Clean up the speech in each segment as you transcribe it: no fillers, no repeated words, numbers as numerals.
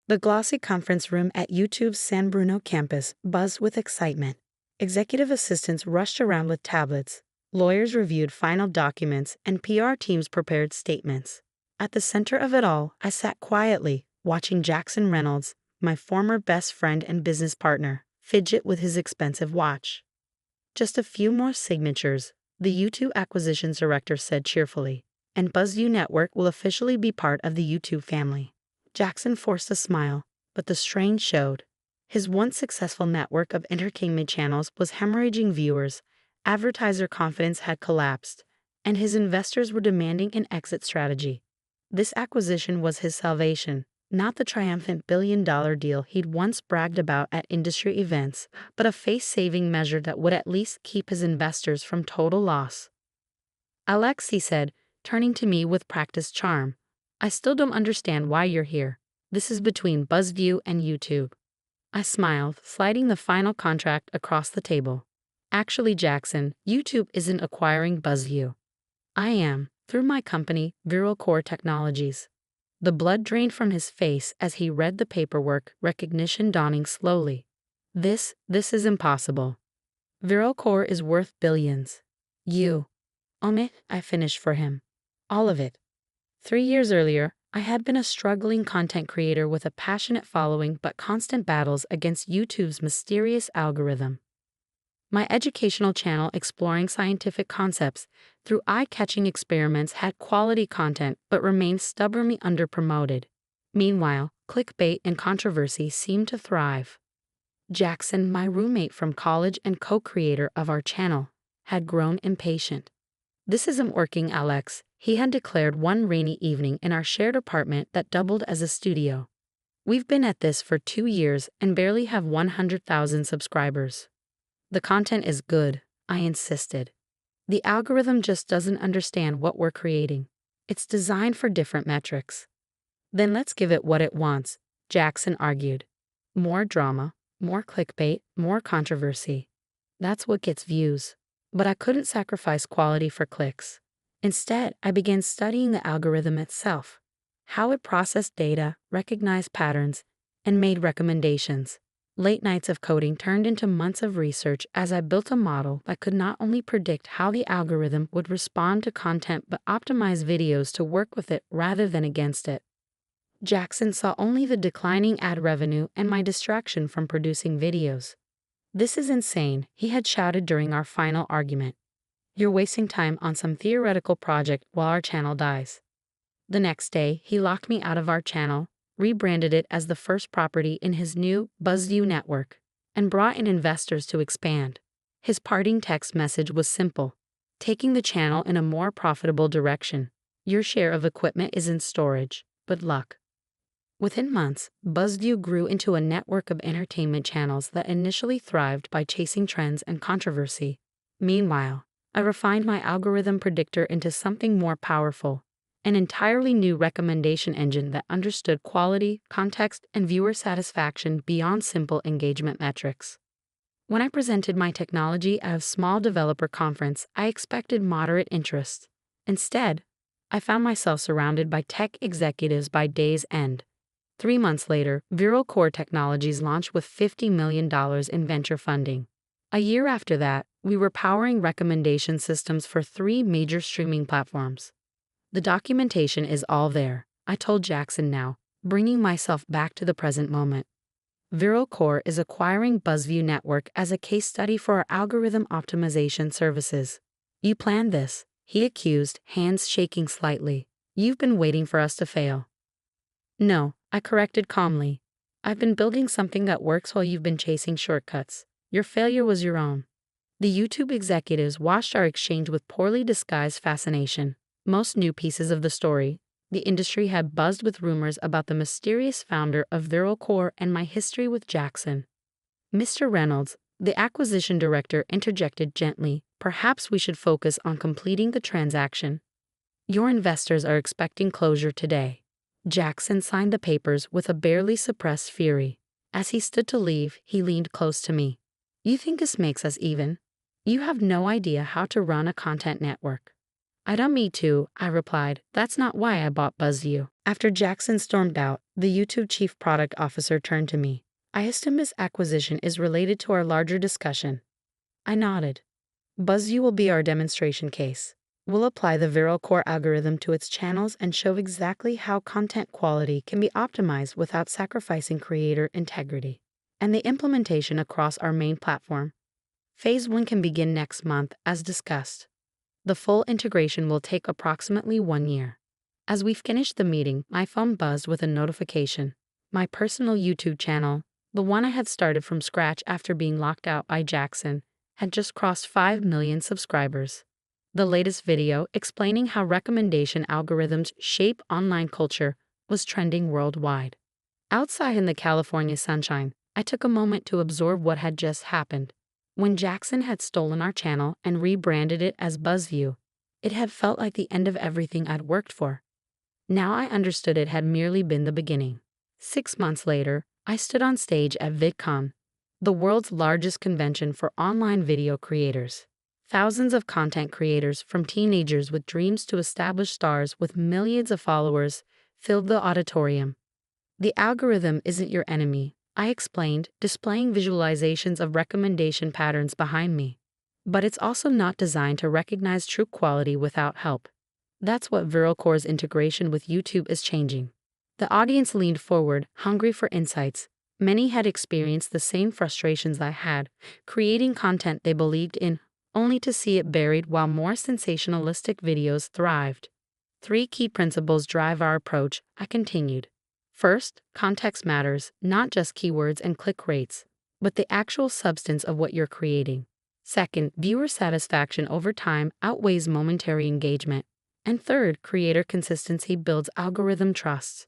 The glossy conference room at YouTube's San Bruno campus buzzed with excitement. Executive assistants rushed around with tablets. Lawyers reviewed final documents, and PR teams prepared statements. At the center of it all, I sat quietly, watching Jackson Reynolds, my former best friend and business partner, fidget with his expensive watch. Just a few more signatures, the YouTube acquisitions director said cheerfully, and BuzzView Network will officially be part of the YouTube family. Jackson forced a smile, but the strain showed. His once successful network of entertainment channels was hemorrhaging viewers, advertiser confidence had collapsed, and his investors were demanding an exit strategy. This acquisition was his salvation, not the triumphant billion-dollar deal he'd once bragged about at industry events, but a face-saving measure that would at least keep his investors from total loss. "Alex," he said, turning to me with practiced charm, "I still don't understand why you're here. This is between BuzzView and YouTube." I smiled, sliding the final contract across the table. "Actually, Jackson, YouTube isn't acquiring BuzzView. I am, through my company, Viral Core Technologies." The blood drained from his face as he read the paperwork, recognition dawning slowly. This is impossible. Viral Core is worth billions. You own it, I finished for him. All of it. 3 years earlier, I had been a struggling content creator with a passionate following but constant battles against YouTube's mysterious algorithm. My educational channel exploring scientific concepts through eye-catching experiments had quality content but remained stubbornly underpromoted. Meanwhile, clickbait and controversy seemed to thrive. Jackson, my roommate from college and co-creator of our channel, had grown impatient. "This isn't working, Alex," he had declared one rainy evening in our shared apartment that doubled as a studio. "We've been at this for 2 years and barely have 100,000 subscribers. The content is good," I insisted. "The algorithm just doesn't understand what we're creating. It's designed for different metrics." "Then let's give it what it wants," Jackson argued. "More drama, more clickbait, more controversy. That's what gets views." But I couldn't sacrifice quality for clicks. Instead, I began studying the algorithm itself, how it processed data, recognized patterns, and made recommendations. Late nights of coding turned into months of research as I built a model that could not only predict how the algorithm would respond to content but optimize videos to work with it rather than against it. Jackson saw only the declining ad revenue and my distraction from producing videos. "This is insane," he had shouted during our final argument. "You're wasting time on some theoretical project while our channel dies." The next day, he locked me out of our channel, rebranded it as the first property in his new BuzzView network, and brought in investors to expand. His parting text message was simple: "Taking the channel in a more profitable direction. Your share of equipment is in storage. Good luck." Within months, BuzzView grew into a network of entertainment channels that initially thrived by chasing trends and controversy. Meanwhile, I refined my algorithm predictor into something more powerful, an entirely new recommendation engine that understood quality, context, and viewer satisfaction beyond simple engagement metrics. When I presented my technology at a small developer conference, I expected moderate interest. Instead, I found myself surrounded by tech executives by day's end. 3 months later, Viral Core Technologies launched with $50 million in venture funding. A year after that, we were powering recommendation systems for 3 major streaming platforms. The documentation is all there, I told Jackson now, bringing myself back to the present moment. Viral Core is acquiring BuzzView Network as a case study for our algorithm optimization services. "You planned this," he accused, hands shaking slightly. "You've been waiting for us to fail." "No," I corrected calmly. "I've been building something that works while you've been chasing shortcuts. Your failure was your own." The YouTube executives watched our exchange with poorly disguised fascination. Most knew pieces of the story. The industry had buzzed with rumors about the mysterious founder of Viral Core and my history with Jackson. "Mr. Reynolds," the acquisition director interjected gently, "perhaps we should focus on completing the transaction. Your investors are expecting closure today." Jackson signed the papers with a barely suppressed fury. As he stood to leave, he leaned close to me. "You think this makes us even? You have no idea how to run a content network. Me too, I replied. That's not why I bought BuzzView. After Jackson stormed out, the YouTube chief product officer turned to me. I assume this acquisition is related to our larger discussion. I nodded. BuzzView will be our demonstration case. We'll apply the Viral Core algorithm to its channels and show exactly how content quality can be optimized without sacrificing creator integrity. And the implementation across our main platform. Phase 1 can begin next month, as discussed. The full integration will take approximately 1 year. As we finished the meeting, my phone buzzed with a notification. My personal YouTube channel, the one I had started from scratch after being locked out by Jackson, had just crossed 5 million subscribers. The latest video explaining how recommendation algorithms shape online culture was trending worldwide. Outside in the California sunshine, I took a moment to absorb what had just happened. When Jackson had stolen our channel and rebranded it as BuzzView, it had felt like the end of everything I'd worked for. Now I understood it had merely been the beginning. 6 months later, I stood on stage at VidCon, the world's largest convention for online video creators. Thousands of content creators, from teenagers with dreams to established stars with millions of followers, filled the auditorium. The algorithm isn't your enemy, I explained, displaying visualizations of recommendation patterns behind me. But it's also not designed to recognize true quality without help. That's what ViralCore's integration with YouTube is changing. The audience leaned forward, hungry for insights. Many had experienced the same frustrations I had, creating content they believed in, only to see it buried while more sensationalistic videos thrived. 3 key principles drive our approach, I continued. First, context matters, not just keywords and click rates, but the actual substance of what you're creating. Second, viewer satisfaction over time outweighs momentary engagement. And third, creator consistency builds algorithm trust.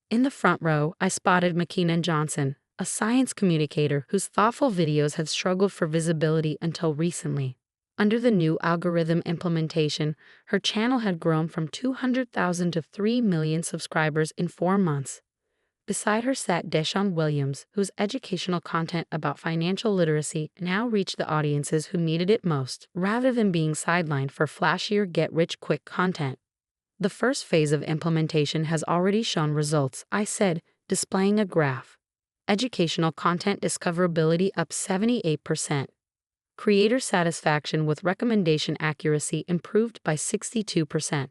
In the front row, I spotted McKeenan Johnson, a science communicator whose thoughtful videos had struggled for visibility until recently. Under the new algorithm implementation, her channel had grown from 200,000 to 3 million subscribers in 4 months. Beside her sat Deshaun Williams, whose educational content about financial literacy now reached the audiences who needed it most, rather than being sidelined for flashier get-rich-quick content. The first phase of implementation has already shown results, I said, displaying a graph. Educational content discoverability up 78%. Creator satisfaction with recommendation accuracy improved by 62%.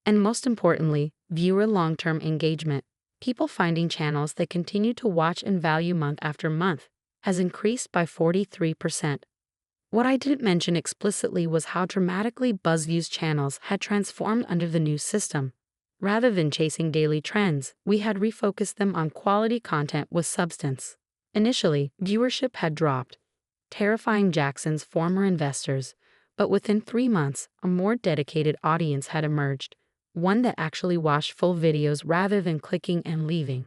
And most importantly, viewer long-term engagement, people finding channels they continue to watch and value month after month, has increased by 43%. What I didn't mention explicitly was how dramatically BuzzView's channels had transformed under the new system. Rather than chasing daily trends, we had refocused them on quality content with substance. Initially, viewership had dropped, terrifying Jackson's former investors, but within 3 months, a more dedicated audience had emerged, one that actually watched full videos rather than clicking and leaving.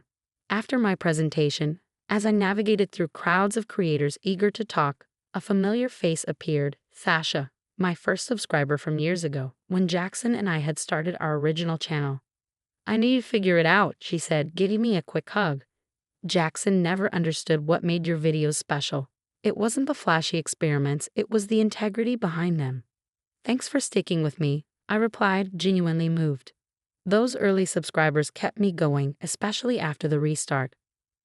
After my presentation, as I navigated through crowds of creators eager to talk, a familiar face appeared, Sasha, my first subscriber from years ago, when Jackson and I had started our original channel. I knew you'd figure it out, she said, giving me a quick hug. Jackson never understood what made your videos special. It wasn't the flashy experiments, it was the integrity behind them. Thanks for sticking with me, I replied, genuinely moved. Those early subscribers kept me going, especially after the restart.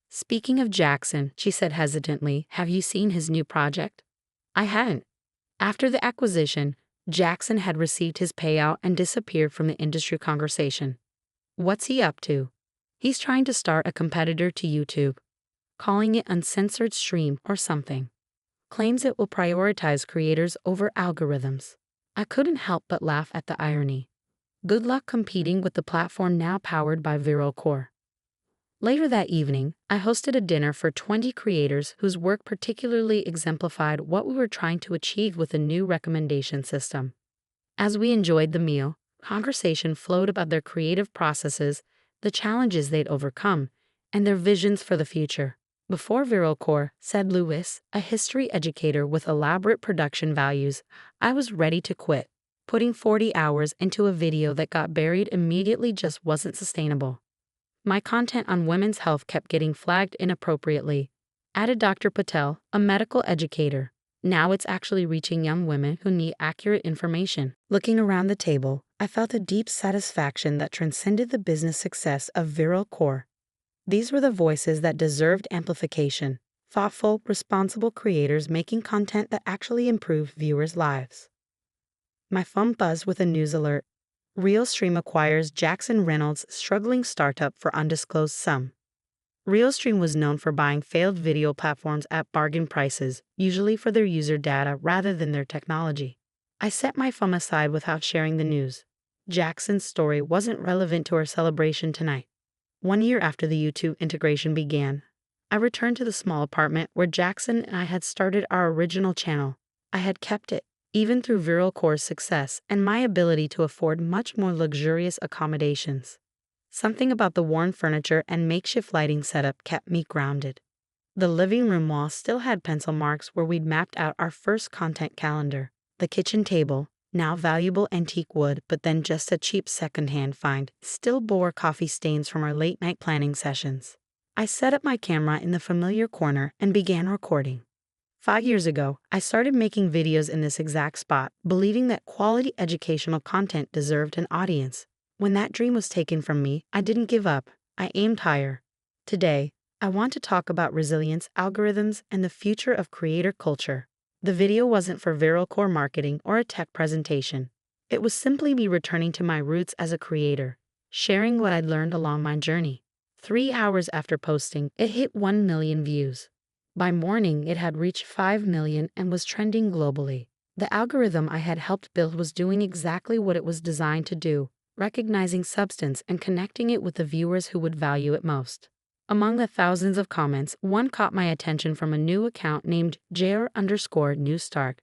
Speaking of Jackson, she said hesitantly, have you seen his new project? I hadn't. After the acquisition, Jackson had received his payout and disappeared from the industry conversation. What's he up to? He's trying to start a competitor to YouTube, calling it Uncensored Stream or something. Claims it will prioritize creators over algorithms. I couldn't help but laugh at the irony. Good luck competing with the platform now powered by ViralCore. Later that evening, I hosted a dinner for 20 creators whose work particularly exemplified what we were trying to achieve with the new recommendation system. As we enjoyed the meal, conversation flowed about their creative processes, the challenges they'd overcome, and their visions for the future. Before ViralCore, said Lewis, a history educator with elaborate production values, I was ready to quit. Putting 40 hours into a video that got buried immediately just wasn't sustainable. My content on women's health kept getting flagged inappropriately, added Dr. Patel, a medical educator. Now it's actually reaching young women who need accurate information. Looking around the table, I felt a deep satisfaction that transcended the business success of Viral Core. These were the voices that deserved amplification, thoughtful, responsible creators making content that actually improved viewers' lives. My phone buzzed with a news alert. Realstream acquires Jackson Reynolds' struggling startup for undisclosed sum. Realstream was known for buying failed video platforms at bargain prices, usually for their user data rather than their technology. I set my phone aside without sharing the news. Jackson's story wasn't relevant to our celebration tonight. 1 year after the YouTube integration began, I returned to the small apartment where Jackson and I had started our original channel. I had kept it, even through Viral Core's success and my ability to afford much more luxurious accommodations. Something about the worn furniture and makeshift lighting setup kept me grounded. The living room wall still had pencil marks where we'd mapped out our first content calendar. The kitchen table, now valuable antique wood but then just a cheap secondhand find, still bore coffee stains from our late-night planning sessions. I set up my camera in the familiar corner and began recording. 5 years ago, I started making videos in this exact spot, believing that quality educational content deserved an audience. When that dream was taken from me, I didn't give up. I aimed higher. Today, I want to talk about resilience, algorithms, and the future of creator culture. The video wasn't for Viral Core marketing or a tech presentation. It was simply me returning to my roots as a creator, sharing what I'd learned along my journey. 3 hours after posting, it hit 1 million views. By morning, it had reached 5 million and was trending globally. The algorithm I had helped build was doing exactly what it was designed to do, recognizing substance and connecting it with the viewers who would value it most. Among the thousands of comments, one caught my attention from a new account named JR_NewStark.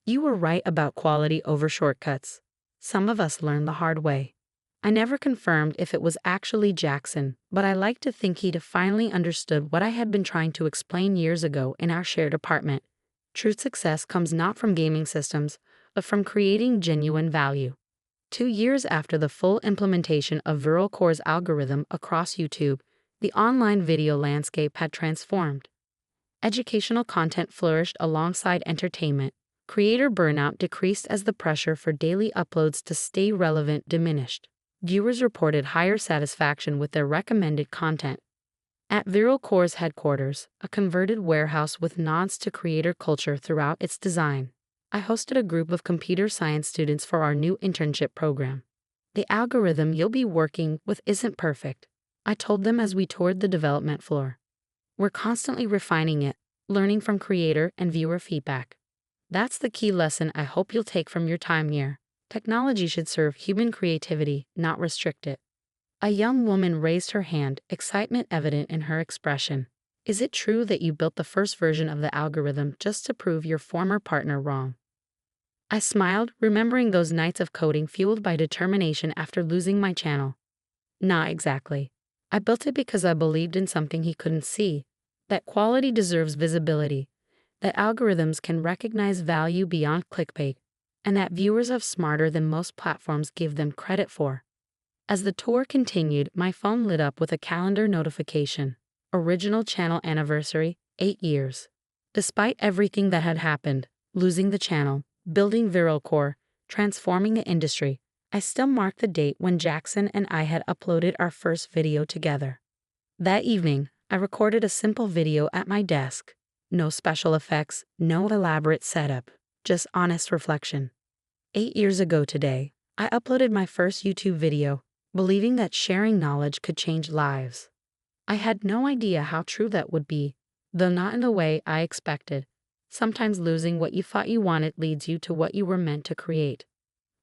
You were right about quality over shortcuts. Some of us learned the hard way. I never confirmed if it was actually Jackson, but I like to think he'd finally understood what I had been trying to explain years ago in our shared apartment. True success comes not from gaming systems, but from creating genuine value. 2 years after the full implementation of Viral Core's algorithm across YouTube, the online video landscape had transformed. Educational content flourished alongside entertainment. Creator burnout decreased as the pressure for daily uploads to stay relevant diminished. Viewers reported higher satisfaction with their recommended content. At Viral Core's headquarters, a converted warehouse with nods to creator culture throughout its design, I hosted a group of computer science students for our new internship program. The algorithm you'll be working with isn't perfect, I told them as we toured the development floor. We're constantly refining it, learning from creator and viewer feedback. That's the key lesson I hope you'll take from your time here. Technology should serve human creativity, not restrict it. A young woman raised her hand, excitement evident in her expression. Is it true that you built the first version of the algorithm just to prove your former partner wrong? I smiled, remembering those nights of coding fueled by determination after losing my channel. Not exactly. I built it because I believed in something he couldn't see, that quality deserves visibility, that algorithms can recognize value beyond clickbait, and that viewers are smarter than most platforms give them credit for. As the tour continued, my phone lit up with a calendar notification. Original channel anniversary, 8 years. Despite everything that had happened, losing the channel, building Viral Core, transforming the industry, I still marked the date when Jackson and I had uploaded our first video together. That evening, I recorded a simple video at my desk. No special effects, no elaborate setup, just honest reflection. 8 years ago today, I uploaded my first YouTube video, believing that sharing knowledge could change lives. I had no idea how true that would be, though not in the way I expected. Sometimes losing what you thought you wanted leads you to what you were meant to create.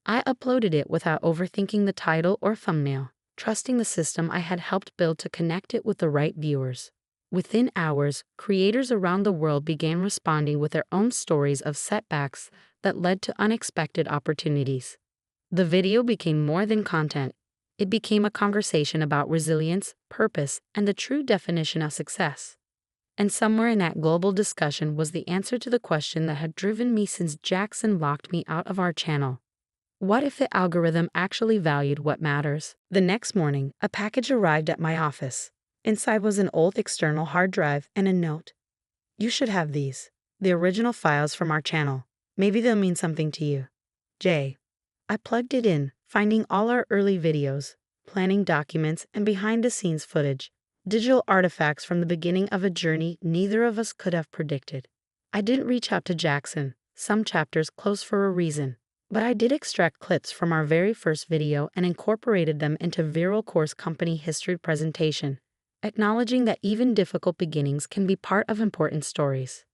I uploaded it without overthinking the title or thumbnail, trusting the system I had helped build to connect it with the right viewers. Within hours, creators around the world began responding with their own stories of setbacks that led to unexpected opportunities. The video became more than content. It became a conversation about resilience, purpose, and the true definition of success. And somewhere in that global discussion was the answer to the question that had driven me since Jackson locked me out of our channel. What if the algorithm actually valued what matters? The next morning, a package arrived at my office. Inside was an old external hard drive and a note. You should have these, the original files from our channel. Maybe they'll mean something to you. Jay. I plugged it in, finding all our early videos, planning documents, and behind-the-scenes footage, digital artifacts from the beginning of a journey neither of us could have predicted. I didn't reach out to Jackson, some chapters close for a reason, but I did extract clips from our very first video and incorporated them into Viral Course Company history presentation, acknowledging that even difficult beginnings can be part of important stories.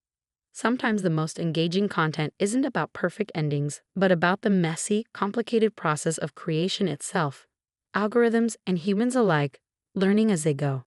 Sometimes the most engaging content isn't about perfect endings, but about the messy, complicated process of creation itself, algorithms and humans alike learning as they go.